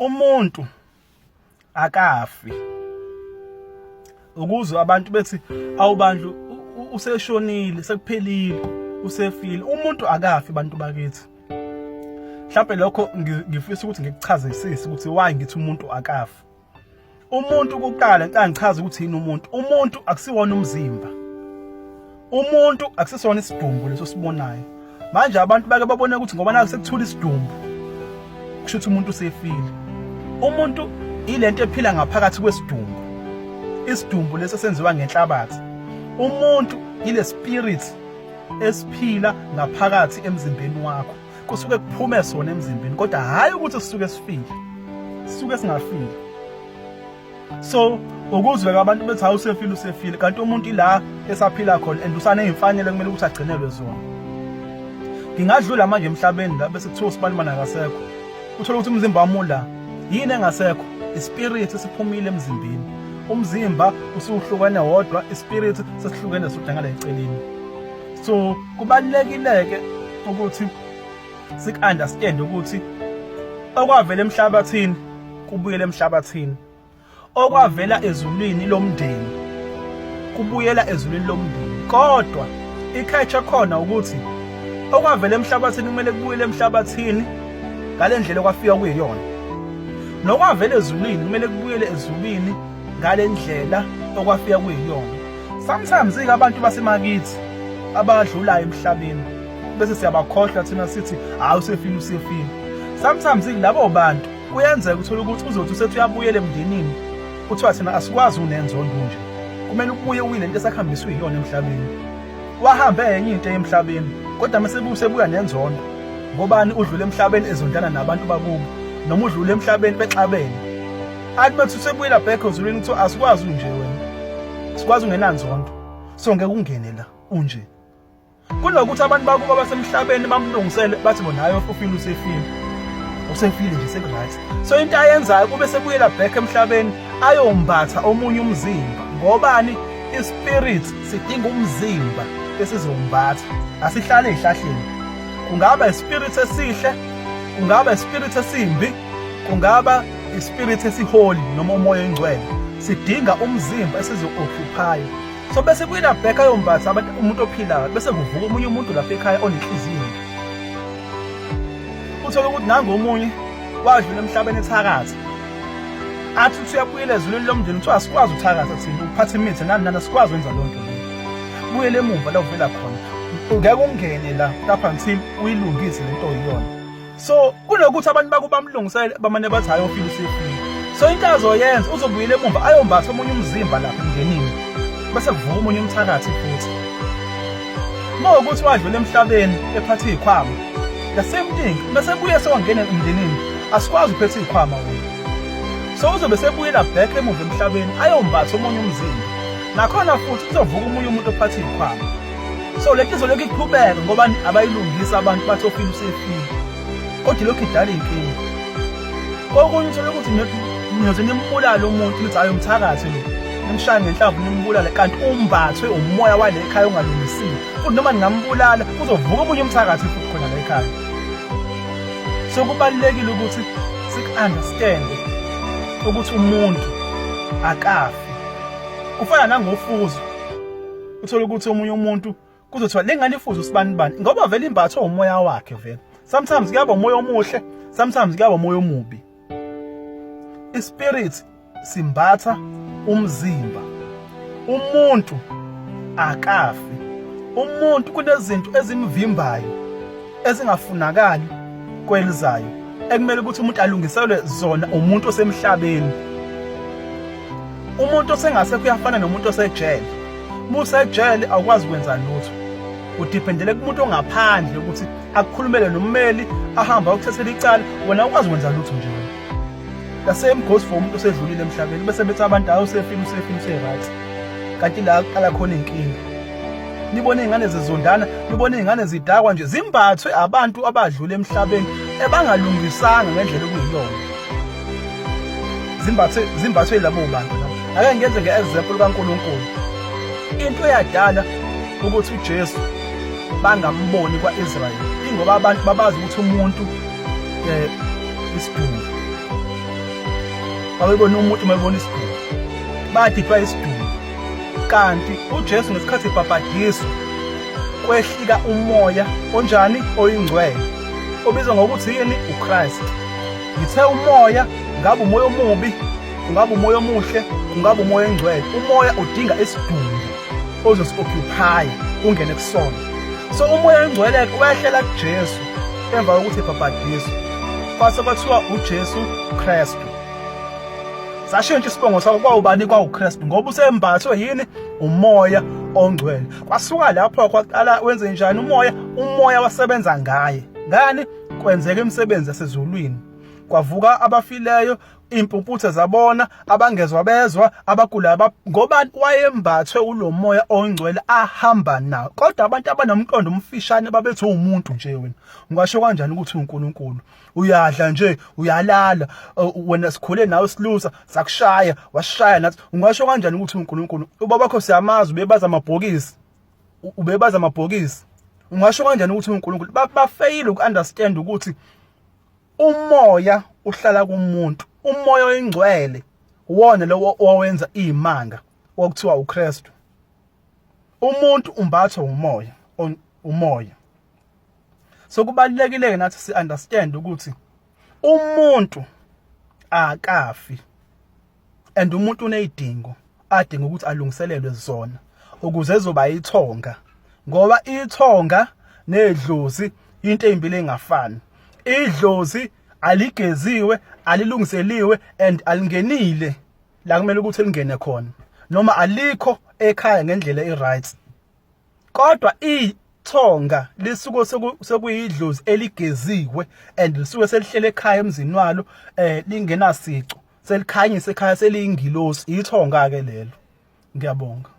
Umuntu akafi. Ukuzwa abantu bethi awubandlu useshonile sekuphelile usefile. Umuntu akafi bantu bakithi. Mhlawumbe lokho ngifisa ukuthi ngikuchazisise ukuthi why ngithi umuntu akafi. Umuntu kuqala ngicela ngichaze ukuthi yini umuntu. Umuntu akusiwona umzimba. Umuntu akusisona isidumbu leso sibonayo. Manje abantu bake babone ukuthi ngoba naku sekuthula isidumbu kusho ukuthi umuntu usefile. Umuntu ilento ephila ngaphakathi kwesidumbu. Isidumbu leso senziwa ngenhlabathi. Umuntu ile spirit esiphila ngaphakathi emzimbeni wakho. Kusuke kuphume sona emzimbeni kodwa hayi ukuthi sisuke sifile. Sisuke singafile. So ukuzwe abantu bethi awusefile usefile kanti umuntu ila esaphila khona and usane imfanele kumele ukuthi agcinelwe zona. Ngingadlula manje emhlabeni la bese kuthiwa usibanibana akasekho. Uthola ukuthi umzimba wami la yini engasekho? Ispirit esiphumile emzimbeni. Umzimba usuhlukene wodwa, ispirit sesihlukene sodwa eceleni. So kubalekileke ukuthi sik-understand ukuthi okwavela emhlabathini kubuyela emhlabathini. Okwavela ezulwini lomndeni kubuyela ezulwini lomndeni. Kodwa ikhecha khona ukuthi okwavela emhlabathini kumele kubuyele emhlabathini ngalendlela okwafika kuyiyona. Nokwavela ezulwini kumele kubuyele ezulwini ngalendlela okwafika kuyiyona. Sometimes abantu basemakithi abadlulayo emhlabeni bese siyabakhohlwa thina sithi awusefile usefile. Sometimes labo bantu kuyenzeka uthola ukuthi uzothi usethi uyabuyela emndenini kuthiwa thina asikwazi unenzondo nje. Kumele ubuye uyilento esakhambiswa iyona emhlabeni. Wahambe enye into emhlabeni kodwa mesebuya nenzondo. Ngobani udlule emhlabeni ezondana nabantu bakubo noma udlule emhlabeni bexabene. Athi bethu sebuyela back ezulwini ukuthi asikwazi unje wena. Sikwazi ungenanzondo. So ngeke ungene la unje. Kunokuthi abantu bakuba basemhlabeni bamlungisele bathi bona hayi ufile usefile. Usefile nje sekuright. So into ayenzayo kube sebuyela back emhlabeni ayombatha omunye umzimba. Ngobani ispirit sidinga umzimba esizombatha. Asihlale ezihlahleni. Kungaba ispirit esihle, kungaba ispirit esimbi, kungaba ispirit esiholi noma umoya engcwele. Sidinga umzimba esizo-occupy. So bese kuyina back ayombatha abantu umuntu ophilayo bese kuvuka umunye umuntu lapha ekhaya onenhliziyo. Uthola ukuthi nangu omunye wadlula emhlabeni ethakatha. Athi usuyabuyela ezulwini lomndeni uthi asikwazi uthakatha thina uphatha imithi nani sikwazi ukwenza lonke lo. Buyele emuva la uvela khona. Ungeke ungene la lapha until uyilungise lento oyiyona. So kunokuthi abantu bakubamlungisele bamane bathi hayi ufile usefile. So into azoyenza uzobuyela emuva ayombatha omunye umzimba lapha emndenini. Bese kuvuka omunye umthakathi futhi. Mawukuthi wadlula emhlabeni ephatha izikhwama. The same thing bese buye sewangena emndenini asikwazi uphethe izikhwama wena. So uzobe sebuyela back emuva emhlabeni ayombatha omunye umzimba. Nakhona futhi uzovuka omunye umuntu ophatha izikhwama. So lento izolokhu iqhubeka ngoba abayilungisa abantu bathi ofile usefile. Kodwa lokho idala inkinga. Okunye uthola ukuthi niyoze nimbulala umuntu uthi ayo umthakathi lo. Nimshaya ngenhlamvu nimbulala kanti umbathwe umoya wale ekhaya ongalungisiwe. Futhi noma ningambulala uzovuka omunye umthakathi futhi khona la ekhaya. So kubalekile ukuthi sik-understand ukuthi umuntu akafi. Kufana nangofuzo. Uthola ukuthi omunye umuntu kuzothiwa lengane ifuzo sibanibani ngoba vele imbatho umoya wakhe vele. Sometimes kuyaba umoya omuhle, sometimes kuyaba umoya omubi. Ispirit simbatha umzimba. Umuntu akafi. Umuntu kunezinto ezimvimbayo ezingafunakali kwelizayo ekumele ukuthi umuntu alungiselwe zona umuntu osemhlabeni. Umuntu osengasekho uyafana nomuntu osejele. Musejele awukwazi ukwenza lutho. Udependele kumuntu ongaphandle ukuthi akukhulumele nommeli ahamba ukuthathela icala wena ukwazi ukwenza lutho nje wena. The same goes for umuntu osedlulile emhlabeni bese bethi abantu awusefile right. Kanti la qala khona inkinga. Nibone izingane zezondana, nibone izingane zidakwa nje zimbathwe abantu abadlule emhlabeni ebangalungisanga ngendlela okuyiyona. Zimbathwe labo bantu la. Ake ngenze ngeexample kaNkulunkulu. Into eyadala ukuthi uJesu bangamboni kwaIsrael ingoba abantu babazi ukuthi umuntu isidumbu babebona umuntu mayebona isidumbu badipha isidumbu. Kanti uJesu ngesikhathi ebhabhadiswa kwehlika umoya onjani oyingcwele obizwa ngokuthi yini uChrist. Ngithe umoya ngabe umoya omubi, ungabe umoya omuhle, ungabe umoya engcwele. Umoya udinga isidumbu ozosi-occupy ungene kusona. So umoya engcwele wehlela kuJesu emva kokuthi ebhabhadiswa kwase kwathiwa uJesu Kristu. Sashintsha isibongo sakho kwawubani kwawuKristu ngoba usembathwe yini umoya ongcwele. Kwasuka lapho kwaqala wenze njani umoya wasebenza ngaye. Ngani kwenzeka imisebenzi yasezulwini. Kwavuka abafileyo, impumputhe zabona, abangezwa bezwa, abagula ngoba wayembathwe ulo moya ongcwele ahamba nawo. Kodwa abantu abanomqondo umfishane babethi umuntu nje wena. Ungasho kanjani ukuthi uNkulunkulu? Uyadla nje, uyalala, wena sikhule nawe silusa, sakushaya, washaya nathi. Ungasho kanjani ukuthi uNkulunkulu? Ubabakho siyamazi ubebaza amabhokisi. Ubebaza amabhokisi. Ungasho kanjani ukuthi uNkulunkulu? Bafeyile ukunderstand ukuthi umoya uhlala kumuntu. Umoya oyingcwele wona lo owenza imanga okuthiwa uKristu. Umuntu umbathwa umoya. So kubalulekile nathi si understand ukuthi umuntu akafi and umuntu unezidingo adinga ukuthi alungiselelwe zona ukuze ezoba ithonga, ngoba ithonga nedlozi into ezimbili engafani. Idlozi aligeziwe, alilungiseliwe and alingenile la kumele ukuthi lingene khona, noma alikho ekhaya ngendlela eright. Kodwa ithonga lisuke sekuyidlozi eligeziwe and lisuke selihlele ekhaya emzini walo, lingenasico, selikhanyisa ekhaya, seliyingilosi. Ithonga ke lelo. Ngiyabonga.